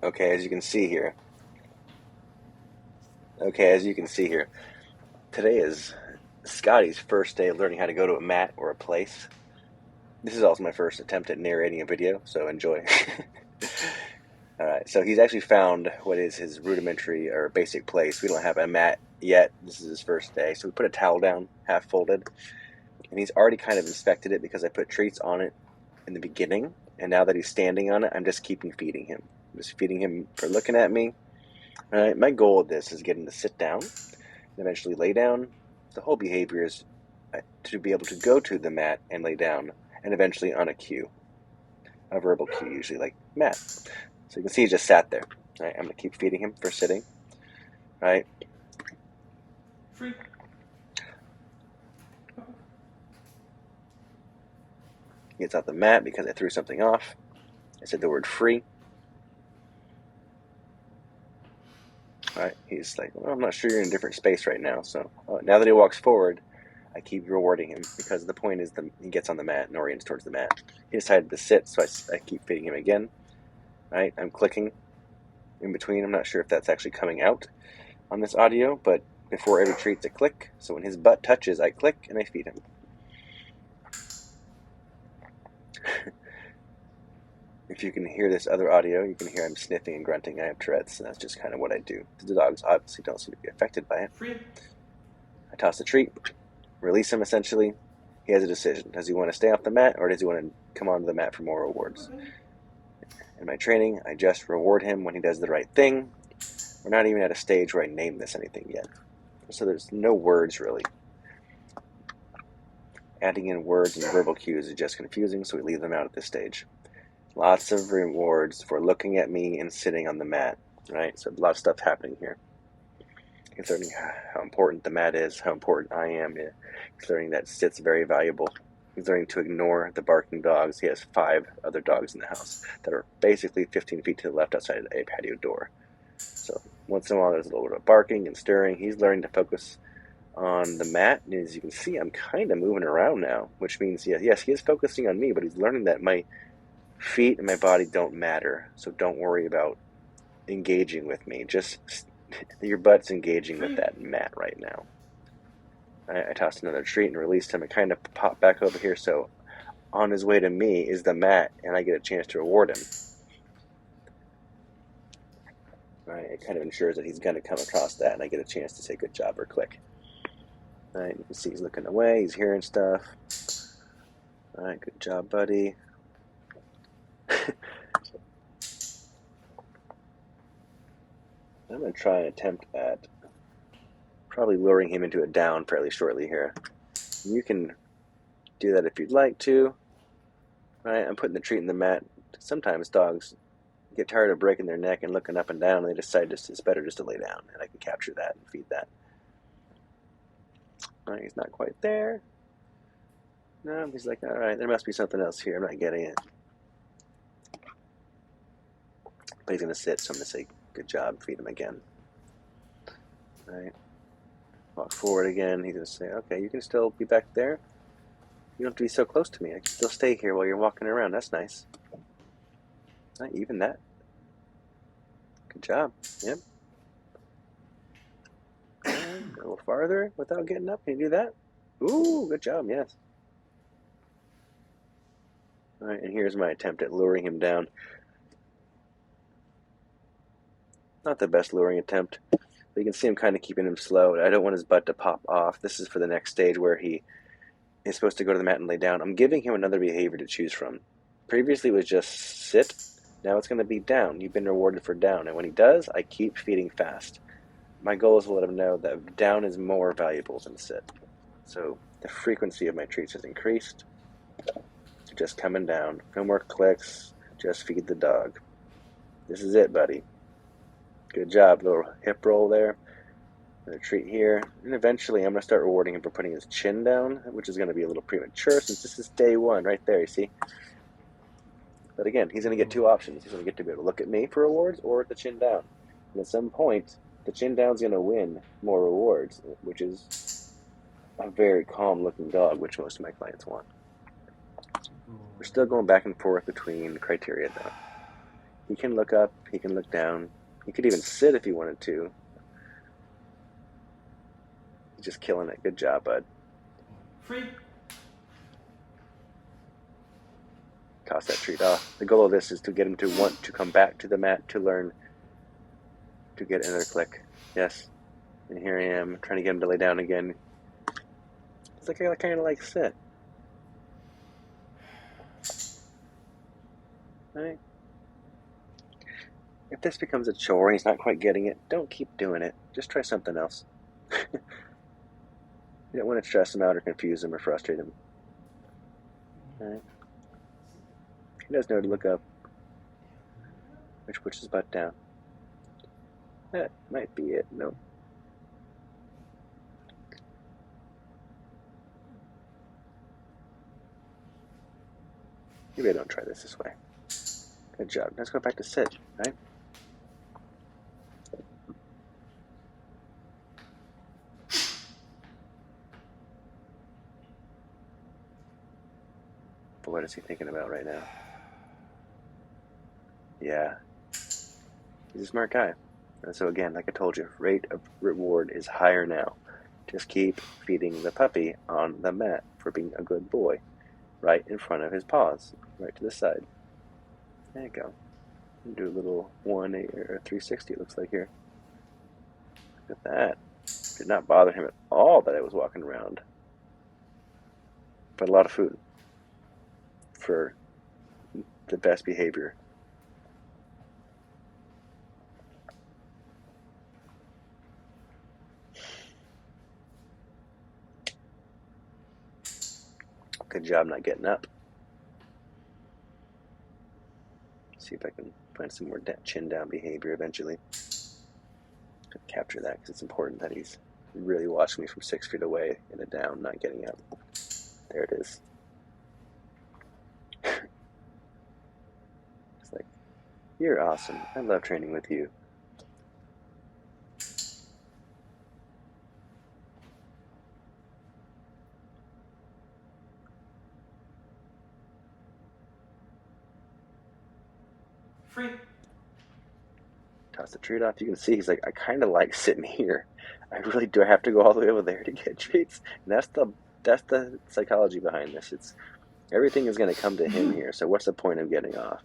Okay, as you can see here. Today is Scottie's first day of learning how to go to a mat or a place. This is also my first attempt at narrating a video, so enjoy. Alright, so he's actually found what is his rudimentary or basic place. We don't have a mat yet. This is his first day. So we put a towel down, half folded, and he's already kind of inspected it because I put treats on it in the beginning, and now that he's standing on it, I'm just feeding him. I'm just feeding him for looking at me. Alright, my goal with this is get him to sit down and eventually lay down. The whole behavior is to be able to go to the mat and lay down, and eventually on a cue, a verbal cue, usually like mat. So you can see he just sat there. Right, I'm going to keep feeding him for sitting. Right. Free. He gets off the mat because I threw something off. I said the word free. Right. He's like, well, I'm not sure, you're in a different space right now. So now that he walks forward, I keep rewarding him because the point is he gets on the mat and orients towards the mat. He decided to sit, so I keep feeding him again. Right. I'm clicking in between. I'm not sure if that's actually coming out on this audio, but before every treat's a click. So when his butt touches, I click and I feed him. If you can hear this other audio, you can hear I'm sniffing and grunting. I have Tourette's, and that's just kind of what I do. The dogs obviously don't seem to be affected by it. Free. I toss the treat, release him essentially. He has a decision. Does he want to stay off the mat, or does he want to come onto the mat for more rewards? In my training, I just reward him when he does the right thing. We're not even at a stage where I name this anything yet. So there's no words, really. Adding in words and verbal cues is just confusing, so we leave them out at this stage. Lots of rewards for looking at me and sitting on the mat, right? So a lot of stuff happening here. He's learning how important the mat is, how important I am. He's learning that sit's very valuable. He's learning to ignore the barking dogs. He has 5 other dogs in the house that are basically 15 feet to the left outside a patio door. So once in a while there's a little bit of barking and stirring. He's learning to focus on the mat, and as you can see, I'm kind of moving around now, which means, yes, he is focusing on me, but he's learning that my feet and my body don't matter, so don't worry about engaging with me. Just your butt's engaging with that mat right now. I tossed another treat and released him and kind of popped back over here, so on his way to me is the mat, and I get a chance to reward him. Right, it kind of ensures that he's going to come across that, and I get a chance to say good job or click. Right, you can see he's looking away, he's hearing stuff. Alright, good job, buddy. I'm going to try and attempt at probably luring him into a down fairly shortly here. You can do that if you'd like to. Right, I'm putting the treat in the mat. Sometimes dogs get tired of breaking their neck and looking up and down, and they decide it's better just to lay down, and I can capture that and feed that. Alright, he's not quite there. No, he's like, alright, there must be something else here. I'm not getting it. But he's going to sit, so I'm going to say, good job, feed him again. Alright. Walk forward again. He's going to say, okay, you can still be back there. You don't have to be so close to me. I can still stay here while you're walking around. That's nice. Not even that. Good job. Yep. And a little farther without getting up. Can you do that? Ooh, good job. Yes. Alright, and here's my attempt at luring him down. Not the best luring attempt. But you can see I'm kind of keeping him slow. I don't want his butt to pop off. This is for the next stage where he is supposed to go to the mat and lay down. I'm giving him another behavior to choose from. Previously it was just sit. Now it's going to be down. You've been rewarded for down. And when he does, I keep feeding fast. My goal is to let him know that down is more valuable than sit. So the frequency of my treats has increased. So just coming down. No more clicks. Just feed the dog. This is it, buddy. Good job. Little hip roll there. A treat here. And eventually I'm going to start rewarding him for putting his chin down, which is going to be a little premature since this is day 1 right there, you see? But again, he's going to get 2 options. He's going to get to be able to look at me for rewards or the chin down. And at some point, the chin down's going to win more rewards, which is a very calm-looking dog, which most of my clients want. We're still going back and forth between criteria, though. He can look up, he can look down. He could even sit if he wanted to. He's just killing it. Good job, bud. Free. Toss that treat off. The goal of this is to get him to want to come back to the mat to learn to get another click. Yes. And here I am trying to get him to lay down again. It's like I kind of like sit. Right? If this becomes a chore and he's not quite getting it, don't keep doing it. Just try something else. You don't want to stress him out or confuse him or frustrate him. Right? He does know to look up, which puts his butt down. That might be it. No. Maybe I don't try this way. Good job. Let's go back to sit, right? But what is he thinking about right now? Yeah. He's a smart guy. And so again, like I told you, rate of reward is higher now. Just keep feeding the puppy on the mat for being a good boy. Right in front of his paws. Right to the side. There you go. Do a little 180 or 360 it looks like here. Look at that. Did not bother him at all that I was walking around. But a lot of food for the best behavior. Good job not getting up. See if I can find some more chin down behavior eventually. Capture that because it's important that he's really watching me from 6 feet away in a down, not getting up. There it is. It's like, you're awesome. I love training with you. Free. Toss the treat off. You can see he's like, I kind of like sitting here. I really do. I have to go all the way over there to get treats. And that's the psychology behind this. It's everything is going to come to him here. So what's the point of getting off?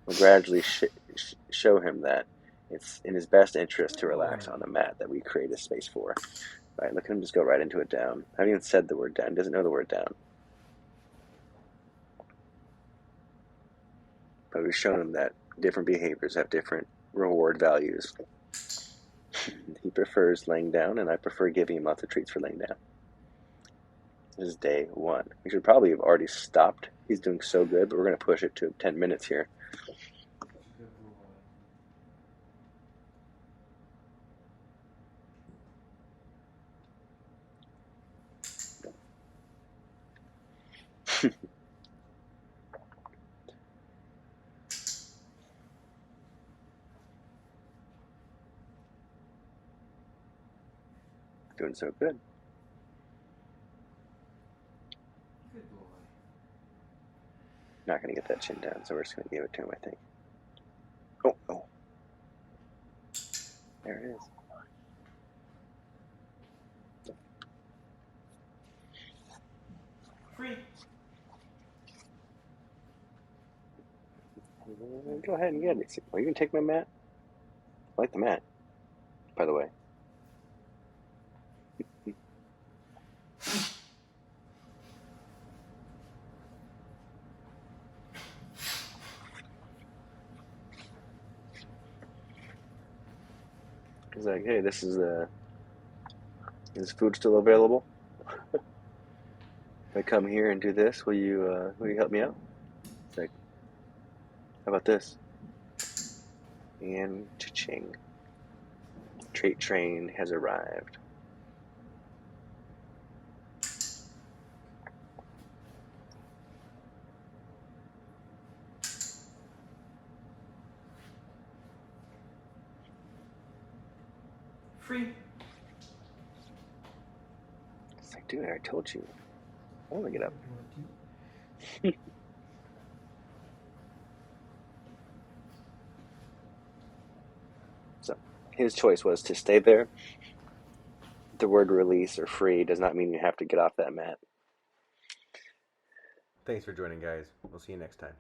We'll gradually show him that it's in his best interest to relax on the mat that we create a space for. Right? Look at him just go right into it down. I haven't even said the word down. He doesn't know the word down. But we've shown him that different behaviors have different reward values. He prefers laying down, and I prefer giving him lots of treats for laying down. This is day 1. We should probably have already stopped. He's doing so good, but we're going to push it to 10 minutes here. Doing so good. Good boy. Not going to get that chin down, so we're just going to give it to him, I think. Oh. There it is. Free. Go ahead and get it. Well, you can take my mat. I like the mat, by the way. He's like, hey, is food still available? If I come here and do this, will you help me out? It's like, how about this? And cha-ching. Treat train has arrived. Free. It's like, dude, I told you. I want to get up. So his choice was to stay there. The word release or free does not mean you have to get off that mat. Thanks for joining, guys. We'll see you next time.